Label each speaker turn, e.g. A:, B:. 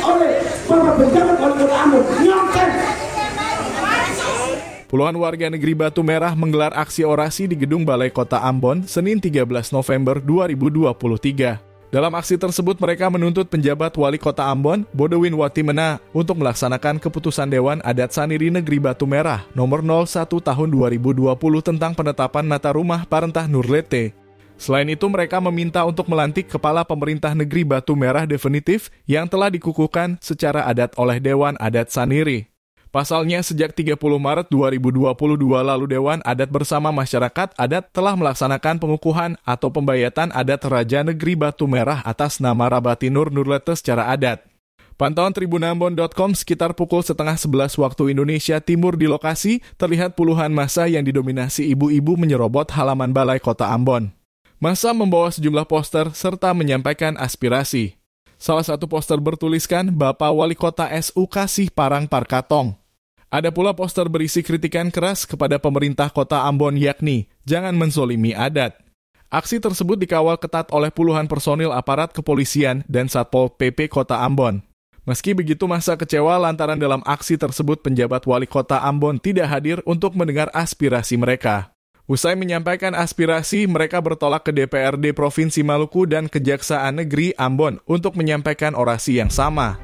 A: oleh Bapak Benjamin oleh Kota Ambon. Nyontek.
B: Puluhan warga negeri Batu Merah menggelar aksi orasi di Gedung Balai Kota Ambon Senin 13 November 2023. Dalam aksi tersebut mereka menuntut penjabat Wali Kota Ambon, Bodewin Watimena, untuk melaksanakan keputusan Dewan Adat Saniri Negeri Batu Merah nomor 01 tahun 2020 tentang penetapan mata rumah Parentah Nurlete. Selain itu mereka meminta untuk melantik Kepala Pemerintah Negeri Batu Merah definitif yang telah dikukuhkan secara adat oleh Dewan Adat Saniri. Pasalnya, sejak 30 Maret 2022 lalu Dewan Adat bersama masyarakat adat telah melaksanakan pengukuhan atau pembayatan adat Raja Negeri Batu Merah atas nama Rabati Nur Nurlete secara adat. Pantauan tribunambon.com sekitar pukul 10:30 waktu Indonesia Timur di lokasi, terlihat puluhan massa yang didominasi ibu-ibu menyerobot halaman Balai Kota Ambon. Massa membawa sejumlah poster serta menyampaikan aspirasi. Salah satu poster bertuliskan Bapak Wali Kota SU Kasih Parang Parkatong. Ada pula poster berisi kritikan keras kepada pemerintah Kota Ambon yakni jangan menzolimi adat. Aksi tersebut dikawal ketat oleh puluhan personil aparat kepolisian dan Satpol PP Kota Ambon. Meski begitu massa kecewa lantaran dalam aksi tersebut penjabat Wali Kota Ambon tidak hadir untuk mendengar aspirasi mereka. Usai menyampaikan aspirasi, mereka bertolak ke DPRD Provinsi Maluku dan Kejaksaan Negeri Ambon untuk menyampaikan orasi yang sama.